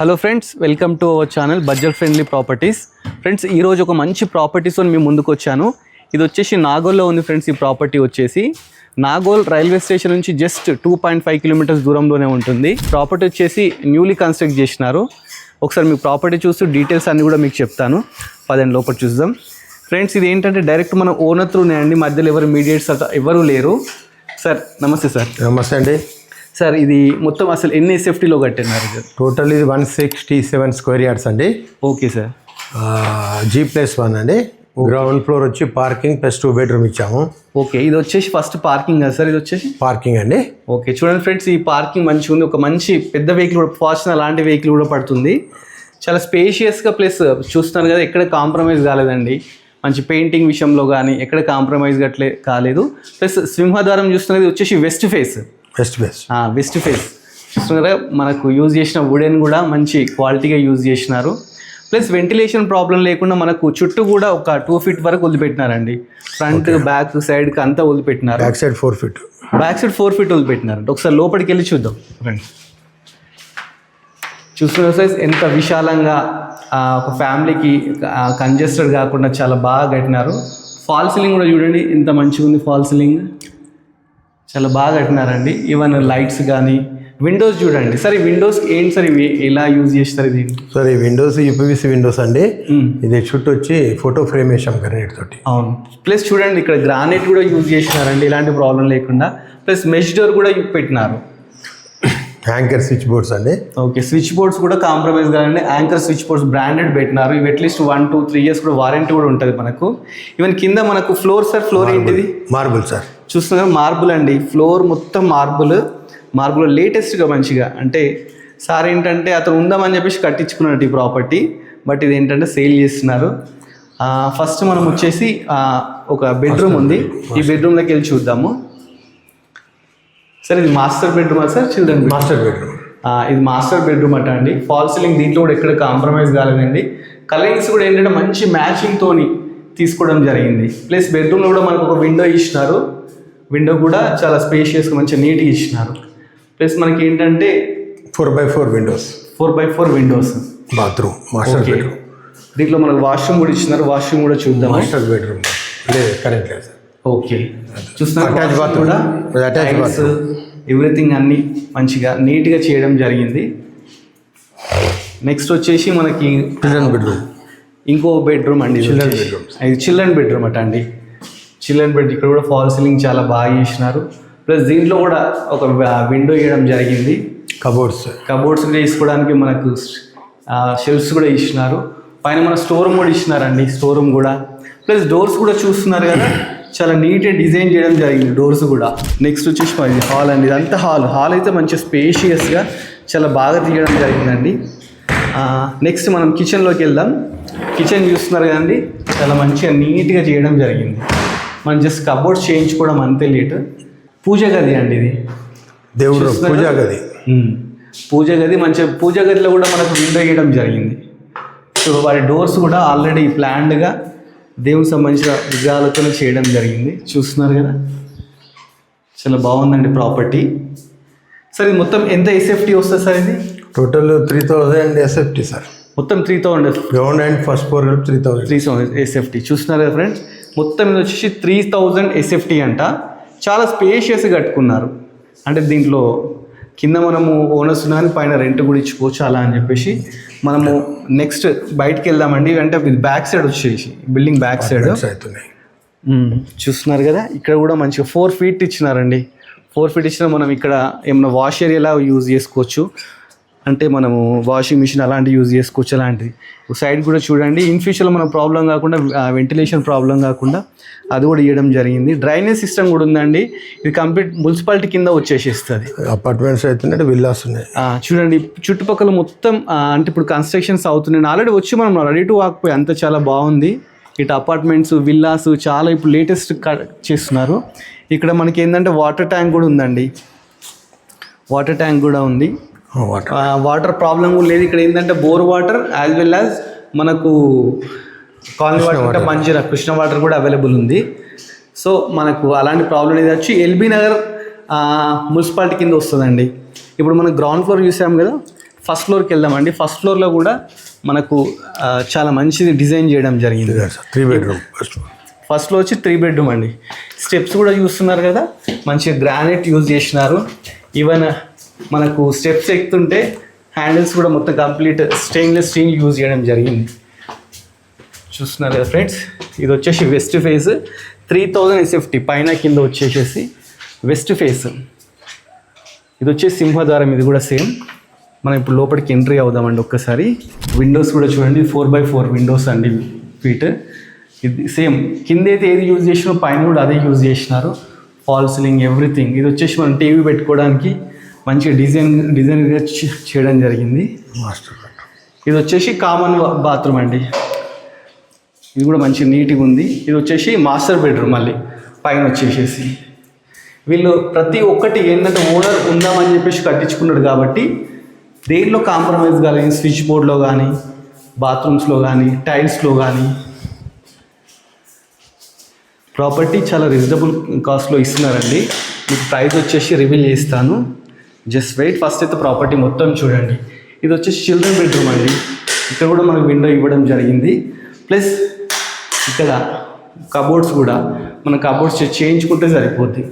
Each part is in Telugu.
Hello friends, welcome to our channel budget friendly properties. Friends, ఈరోజు ఒక మంచి ప్రాపర్టీస్తో మేము ముందుకు వచ్చాను. ఇది వచ్చేసి నాగోల్లో ఉంది ఫ్రెండ్స్. ఈ ప్రాపర్టీ వచ్చేసి నాగోల్ రైల్వే స్టేషన్ నుంచి జస్ట్ 2.5 కిలోమీటర్స్ దూరంలోనే ఉంటుంది. ప్రాపర్టీ వచ్చేసి న్యూలీ కన్స్ట్రక్ట్ చేసినారు. ఒకసారి మీ ప్రాపర్టీ చూస్తూ డీటెయిల్స్ అన్నీ కూడా మీకు చెప్తాను. పదండి లోపల చూద్దాం. ఫ్రెండ్స్, ఇది ఏంటంటే డైరెక్ట్ మన ఓనర్ త్రూనే అండి, మధ్యలో ఎవరు మీడియేట్స్ ఎవరు లేరు. సార్ నమస్తే. సార్ నమస్తే అండి. సార్, ఇది మొత్తం అసలు ఎన్ని ఎస్ఎఫ్టీలో కట్టినారు సార్? టోటల్ ఇది 167 స్క్వేర్ యార్డ్స్ అండి. Okay sir. G+1 అండి. గ్రౌండ్ ఫ్లోర్ వచ్చి పార్కింగ్ ప్లస్ 2 బెడ్రూమ్ ఇచ్చాము. ఓకే, ఇది వచ్చేసి ఫస్ట్ పార్కింగ్ కదా సార్? ఇది వచ్చేసి పార్కింగ్ అండి. ఓకే, చూడండి ఫ్రెండ్స్, ఈ పార్కింగ్ మంచిగా ఉంది. ఒక మంచి పెద్ద వెహికల్ కూడా, ఫార్చునర్ లాంటి వెహికల్ కూడా పడుతుంది. చాలా స్పేషియస్గా, ప్లస్ చూస్తున్నారు కదా, ఎక్కడ కాంప్రమైజ్ కాలేదండి. మంచి పెయింటింగ్ విషయంలో కానీ ఎక్కడ కాంప్రమైజ్ కాలేదు. ప్లస్ సింహద్వారం చూస్తున్నది వచ్చేసి వెస్ట్ ఫేస్ చూస్తున్నారా. మనకు యూజ్ చేసిన వుడెన్ కూడా మంచి క్వాలిటీగా యూజ్ చేసినారు. ప్లస్ వెంటిలేషన్ ప్రాబ్లం లేకుండా మనకు చుట్టూ కూడా ఒక 2 feet వరకు వదిలిపెట్టినారండి. ఫ్రంట్ బ్యాక్ సైడ్కి అంతా వదిలిపెట్టినారు. బ్యాక్ సైడ్ 4 feet వదిలిపెట్టినారండి. ఒకసారి లోపలికి వెళ్ళి చూద్దాం రండి. చూస్తున్నారు సార్, ఎంత విశాలంగా ఒక ఫ్యామిలీకి కంజెస్టెడ్ కాకుండా చాలా బాగా కట్టినారు. ఫాల్ సీలింగ్ కూడా చూడండి ఎంత మంచిగా ఉంది. ఫాల్ సీలింగ్ చాలా బాగా కట్టినారండి. ఈవెన్ లైట్స్ కానీ విండోస్ చూడండి సార్. ఈ విండోస్ ఏంటి సార్, ఇవి ఎలా యూజ్ చేస్తారు? ఇది సార్, ఈ విండోస్ UPVC విండోస్ అండి. ఇది చుట్టూ వచ్చి ఫోటో ఫ్రేమ్ వేసాం గ్రానైట్ తోటి. అవును. ప్లస్ చూడండి, ఇక్కడ గ్రానైట్ కూడా యూజ్ చేసినారండి, ఎలాంటి ప్రాబ్లం లేకుండా. ప్లస్ మెష్ డోర్ కూడా పెట్టినారు. యాంకర్ స్విచ్ బోర్డ్స్ అండి. ఓకే, స్విచ్ బోర్డ్స్ కూడా కాంప్రమైజ్ కాదండి. యాంకర్ స్విచ్ బోర్డ్స్ బ్రాండెడ్ పెట్టినారు. ఇవి అట్లీస్ట్ 1, 2, 3 years కూడా వారంటీ కూడా ఉంటుంది మనకు. ఈవెన్ కింద మనకు ఫ్లోర్ సార్, ఫ్లోర్ ఏంటిది? Marble sir. చూస్తున్నారు, మార్బుల్ అండి. ఫ్లోర్ మొత్తం మార్బుల్ లేటెస్ట్గా మంచిగా. అంటే సార్ ఏంటంటే అతను ఉందామని చెప్పేసి కట్టించుకున్నట్టు ఈ ప్రాపర్టీ. బట్ ఇది ఏంటంటే సేల్ చేస్తున్నారు. ఫస్ట్ మనం వచ్చేసి ఒక బెడ్రూమ్ ఉంది. ఈ బెడ్రూమ్లోకి వెళ్ళి చూద్దాము. సార్, ఇది మాస్టర్ బెడ్రూమా సార్, చిల్డ్రన్? Master bedroom. ఇది మాస్టర్ బెడ్రూమ్ అట అండి. ఫాల్ సీలింగ్ దీంట్లో కూడా ఎక్కడ కాంప్రమైజ్ కాలేదండి. కలరింగ్స్ కూడా ఏంటంటే మంచి మ్యాచింగ్తోని తీసుకోవడం జరిగింది. ప్లస్ బెడ్రూమ్లో కూడా మనకు ఒక విండో ఇచ్చినారు. విండో కూడా చాలా స్పేషియస్గా మంచిగా నీట్గా ఇచ్చినారు. ప్లస్ మనకి ఏంటంటే 4x4 Windows. Bathroom master bedroom. దీంట్లో మనకు వాష్రూమ్ కూడా ఇచ్చినారు. వాష్రూమ్ కూడా చూద్దాం. మాస్టర్ బెడ్రూమ్ లేదు, కరెంట్ లేదు సార్. ఓకే, చూస్తున్నారు. అటాచ్ బాత్రూమ్ కూడా, అటాచ్ బాత్రూమ్, ఎవ్రీథింగ్ అన్నీ మంచిగా నీట్గా చేయడం జరిగింది. నెక్స్ట్ వచ్చేసి మనకి చిల్డ్రన్ బెడ్రూమ్. ఇంకో బెడ్రూమ్ అండి. Children bedroom. ఇది చిల్డ్రన్ బెడ్రూమ్ అట అండి. Children bed. ఇక్కడ కూడా ఫాల్ సీలింగ్ చాలా బాగా చేసినారు. ప్లస్ దీంట్లో కూడా ఒక విండో వేయడం జరిగింది. కబోర్డ్స్ కూడా తీసుకోవడానికి మనకు షెల్ఫ్స్ కూడా ఇచ్చినారు. పైన మన స్టోర్ రూమ్ కూడా ఇచ్చినారండి. స్టోర్ రూమ్ కూడా. ప్లస్ డోర్స్ కూడా చూస్తున్నారు కదా, చాలా నీట్గా డిజైన్ చేయడం జరిగింది డోర్స్ కూడా. నెక్స్ట్ వచ్చేసి ఇది హాల్ అండి. ఇదంతా హాల్ అయితే మంచిగా స్పేషియస్గా చాలా బాగా తీయడం జరిగిందండి. నెక్స్ట్ మనం కిచెన్లోకి వెళ్దాం. కిచెన్ చూస్తున్నారు కదండి, చాలా మంచిగా నీట్గా చేయడం జరిగింది. మనం జస్ట్ కబోర్డ్స్ చేయించుకోవడం అంతే లేట్. పూజ గది అండి ఇది. దేవుడు పూజ గది. మంచిగా పూజ గదిలో కూడా మనకు విండో వేయడం జరిగింది. సో వారి డోర్స్ కూడా ఆల్రెడీ ప్లాన్డ్గా దేవునికి సంబంధించిన విగ్రహాలతో చేయడం జరిగింది. చూస్తున్నారు కదా, చాలా బాగుందండి ప్రాపర్టీ. సార్, ఇది మొత్తం ఎంత ఎస్ఎఫ్టీ వస్తుంది సార్? ఇది టోటల్ 3000 ఎస్ఎఫ్టీ సార్. మొత్తం 3000 ground and first floor 3000 SFT. చూస్తున్నారు కదా ఫ్రెండ్స్, మొత్తం ఇది వచ్చేసి 3000 ఎస్ఎఫ్టీ అంట. చాలా స్పేషియస్గా కట్టుకున్నారు. అంటే దీంట్లో కింద మనము ఓనర్స్ ఉన్నాయని పైన రెంట్ కూడా ఇచ్చుకోవచ్చు అలా అని చెప్పేసి. మనము నెక్స్ట్ బయటికి వెళ్దామండి. అంటే ఇది బ్యాక్ సైడ్ వచ్చేసి బిల్డింగ్ బ్యాక్ సైడ్ చూస్తున్నారు కదా. ఇక్కడ కూడా మంచిగా 4 feet ఇచ్చినారండి. 4 feet ఇచ్చిన మనం ఇక్కడ ఏమైనా వాష్ ఏరియాలా యూజ్ చేసుకోవచ్చు. అంటే మనము వాషింగ్ మిషన్ అలాంటివి యూజ్ చేసుకోవచ్చు. అలాంటిది సైడ్ కూడా చూడండి. ఇన్ ఫ్యూచర్లో మన ప్రాబ్లం కాకుండా, వెంటిలేషన్ ప్రాబ్లం కాకుండా అది కూడా ఇవ్వడం జరిగింది. డ్రైనేజ్ సిస్టమ్ కూడా ఉందండి. ఇది కంప్లీట్ మున్సిపాలిటీ కింద వచ్చేసేస్తుంది. అపార్ట్మెంట్స్ అయితే విల్లాస్ ఉన్నాయి. చూడండి చుట్టుపక్కల మొత్తం. అంటే ఇప్పుడు కన్స్ట్రక్షన్స్ అవుతున్నాయి. ఆల్రెడీ వచ్చి మనం రెడీ టు వాక్ పోయి అంత చాలా బాగుంది. ఇటు అపార్ట్మెంట్స్, విల్లాస్ చాలా ఇప్పుడు లేటెస్ట్ చేస్తున్నారు. ఇక్కడ మనకి ఏంటంటే వాటర్ ట్యాంక్ కూడా ఉందండి. వాటర్ ట్యాంక్ కూడా ఉంది. వాటర్ ప్రాబ్లం కూడా లేదు. ఇక్కడ ఏంటంటే bore water as well as మనకు కాలనీ వాటర్ అంటే మంచిగా కృష్ణ వాటర్ కూడా అవైలబుల్ ఉంది. సో మనకు అలాంటి ప్రాబ్లం ఏది వచ్చి ఎల్బీ నగర్ మున్సిపాలిటీ కింద వస్తుందండి. ఇప్పుడు మనం గ్రౌండ్ ఫ్లోర్ చూసాం కదా, ఫస్ట్ ఫ్లోర్కి వెళ్దామండి. ఫస్ట్ ఫ్లోర్లో కూడా మనకు చాలా మంచిది డిజైన్ చేయడం జరిగింది. 3 బెడ్రూమ్ ఫస్ట్ ఫ్లోర్ వచ్చి 3 బెడ్రూమ్ అండి. స్టెప్స్ కూడా చూస్తున్నారు కదా, మంచిగా గ్రానైట్ యూజ్ చేసినారు. ఈవెన్ మనకు స్టెప్స్ ఎక్కుతుంటే హ్యాండిల్స్ కూడా మొత్తం కంప్లీట్ స్టెయిన్లెస్ స్టీల్ యూజ్ చేయడం జరిగింది. చూస్తున్నారు కదా ఫ్రెండ్స్, ఇది వచ్చేసి వెస్ట్ ఫేస్ 3000 SFT పైన కింద వచ్చేసేసి వెస్ట్ ఫేస్. ఇది వచ్చేసి సింహద్వారం, ఇది కూడా సేమ్. మనం ఇప్పుడు లోపలికి ఎంట్రీ అవుదామండి ఒక్కసారి. విండోస్ కూడా చూడండి, 4x4 విండోస్ అండి ఫీట్. ఇది సేమ్ కింద అయితే ఏది యూజ్ చేసినారో పైన కూడా అదే యూజ్ చేసినారు. Fall ceiling everything. ఇది వచ్చేసి మనం టీవీ పెట్టుకోవడానికి మంచిగా డిజైన్గా చేయడం జరిగింది. మాస్టర్ ఇది వచ్చేసి కామన్ బాత్రూమ్ అండి, ఇది కూడా మంచి నీట్గా ఉంది. ఇది వచ్చేసి మాస్టర్ బెడ్రూమ్ మళ్ళీ పైన వచ్చేసేసి. వీళ్ళు ప్రతి ఒక్కటి ఏంటంటే ఓనర్ ఉందామని చెప్పేసి కట్టించుకున్నాడు కాబట్టి దేంట్లో కాంప్రమైజ్ కానీ స్విచ్ బోర్డ్లో కానీ బాత్రూమ్స్లో కానీ టైల్స్లో కానీ ప్రాపర్టీ చాలా రీజనబుల్ కాస్ట్లో ఇస్తున్నారండి. మీకు ప్రైస్ వచ్చేసి రివీల్ చేస్తాను, జస్ట్ వెయిట్. ఫస్ట్ అయితే ప్రాపర్టీ మొత్తం చూడండి. ఇది వచ్చేసి చిల్డ్రన్ బెడ్రూమ్ అండి. ఇక్కడ కూడా మనకు విండో ఇవ్వడం జరిగింది. ప్లస్ ఇక్కడ కబోర్డ్స్ కూడా మన కబోర్డ్స్ చేయించుకుంటే సరిపోద్ది.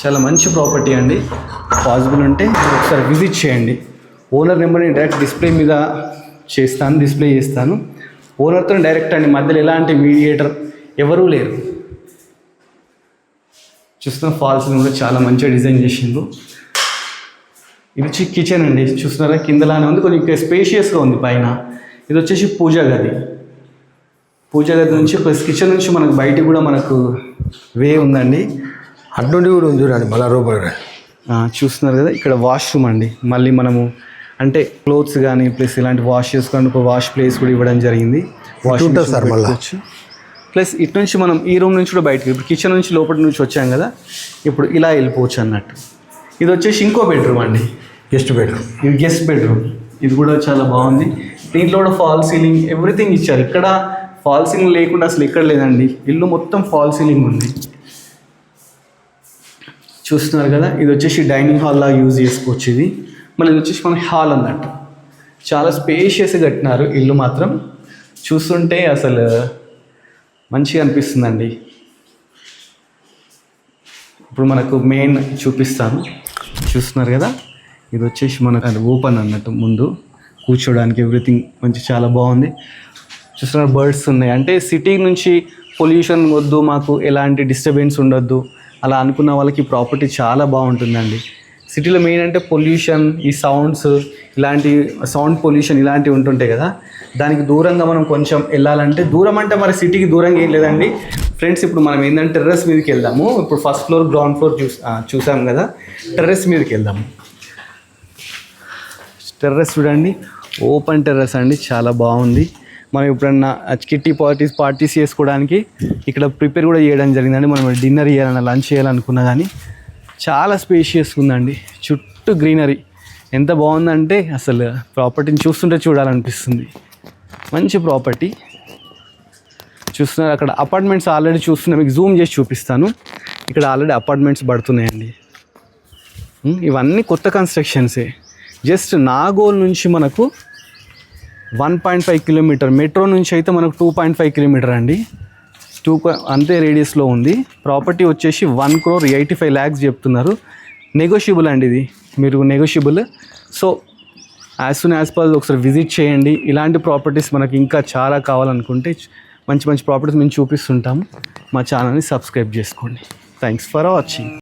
చాలా మంచి ప్రాపర్టీ అండి. పాసిబుల్ ఉంటే ఒకసారి విజిట్ చేయండి. ఓనర్ నెంబర్ని డైరెక్ట్ డిస్ప్లే మీద డిస్ప్లే చేస్తాను. ఓనర్తో డైరెక్ట్ అండి, మధ్యలో ఎలాంటి మీడియేటర్ ఎవరూ లేరు. చూస్తున్న ఫాల్స్ని కూడా చాలా మంచిగా డిజైన్ చేసిండ్రు. ఇది వచ్చి కిచెన్ అండి, చూస్తున్నారా కిందలానే ఉంది, కొంచెం స్పేషియస్గా ఉంది పైన. ఇది వచ్చేసి పూజా గది. పూజా గది నుంచి ప్లస్ కిచెన్ నుంచి మనకు బయట కూడా మనకు వే ఉందండి. అడ్డుండి కూడా ఉంది చూడండి మళ్ళీ రూపాయలు. చూస్తున్నారు కదా, ఇక్కడ వాష్రూమ్ అండి. మళ్ళీ మనము అంటే క్లోత్స్ కానీ ప్లస్ ఇలాంటి వాష్ చేసుకోవడానికి ఒక వాష్ ప్లేస్ కూడా ఇవ్వడం జరిగింది. వాష్ ఉంటుంది సార్ మళ్ళీ. ప్లస్ ఇటు నుంచి మనం ఈ రూమ్ నుంచి కూడా బయటకి, ఇప్పుడు కిచెన్ నుంచి లోపలి నుంచి వచ్చాం కదా, ఇప్పుడు ఇలా వెళ్ళిపోవచ్చు అన్నట్టు. ఇది వచ్చేసి ఇంకో బెడ్రూమ్ అండి, గెస్ట్ బెడ్రూమ్. ఇది గెస్ట్ బెడ్రూమ్. ఇది కూడా చాలా బాగుంది. దీంట్లో కూడా ఫాల్ సీలింగ్ ఎవ్రీథింగ్ ఇచ్చారు. ఇక్కడ ఫాల్ సీలింగ్ లేకుండా అసలు ఎక్కడ లేదండి, ఇల్లు మొత్తం ఫాల్ సీలింగ్ ఉంది. చూస్తున్నారు కదా, ఇది వచ్చేసి డైనింగ్ హాల్లా యూజ్ చేసుకోవచ్చు. ఇది మళ్ళీ ఇది వచ్చేసి మన హాల్ అన్నట్టు. చాలా స్పేషియస్గా కట్టినారు ఇల్లు మాత్రం. చూస్తుంటే అసలు మంచిగా అనిపిస్తుందండి. ఇప్పుడు మనకు మెయిన్ చూపిస్తాను. చూస్తున్నారు కదా, ఇది వచ్చేసి మనకు అది ఓపెన్ అన్నట్టు, ముందు కూర్చోడానికి ఎవ్రీథింగ్ మంచి చాలా బాగుంది. చూస్తున్నారు బర్డ్స్ ఉన్నాయి. అంటే సిటీ నుంచి పొల్యూషన్ వద్దు, మాకు ఎలాంటి డిస్టర్బెన్స్ ఉండొద్దు అలా అనుకున్న వాళ్ళకి ప్రాపర్టీ చాలా బాగుంటుందండి. సిటీలో మెయిన్ అంటే పొల్యూషన్, ఈ సౌండ్స్, ఇలాంటి సౌండ్ పొల్యూషన్ ఇలాంటివి ఉంటుంటాయి కదా, దానికి దూరంగా మనం కొంచెం వెళ్ళాలంటే, దూరం అంటే మరి సిటీకి దూరంగా ఏం లేదండి ఫ్రెండ్స్. ఇప్పుడు మనం ఏంటంటే టెర్రస్ మీదకి వెళ్దాము. ఇప్పుడు ఫస్ట్ ఫ్లోర్ గ్రౌండ్ ఫ్లోర్ చూసాం కదా, టెర్రస్ మీదకి వెళ్దాము. టెర్రస్ చూడండి, ఓపెన్ టెర్రస్ అండి, చాలా బాగుంది. మనం ఎప్పుడన్నా కిట్టి పార్టీస్ చేసుకోవడానికి ఇక్కడ ప్రిపేర్ కూడా చేయడం జరిగిందండి. మనం డిన్నర్ చేయాలన్నా లంచ్ చేయాలనుకున్నా కానీ చాలా స్పేషియస్ ఉందండి. చుట్టూ గ్రీనరీ ఎంత బాగుందంటే అసలు ప్రాపర్టీని చూస్తుంటే చూడాలనిపిస్తుంది. మంచి ప్రాపర్టీ. చూస్తున్నారు అక్కడ అపార్ట్మెంట్స్ ఆల్రెడీ చూస్తున్నా, మీకు జూమ్ చేసి చూపిస్తాను. ఇక్కడ ఆల్రెడీ అపార్ట్మెంట్స్ పడుతున్నాయండి. ఇవన్నీ కొత్త కన్స్ట్రక్షన్సే. జస్ట్ నాగోల్ నుంచి మనకు 1.5 కిలోమీటర్, మెట్రో నుంచి అయితే మనకు 2.5 కిలోమీటర్ అండి. అంతే రేడియస్లో ఉంది. ప్రాపర్టీ వచ్చేసి 1,85 lakhs చెప్తున్నారు. నెగోషియబుల్ అండి, ఇది మీరు negotiable. So as soon as possible ఒకసారి విజిట్ చేయండి. ఇలాంటి ప్రాపర్టీస్ మనకి ఇంకా చాలా కావాలనుకుంటే మంచి మంచి ప్రాపర్టీస్ మేము చూపిస్తుంటాము. మా ఛానల్ని సబ్స్క్రైబ్ చేసుకోండి. Thanks for watching.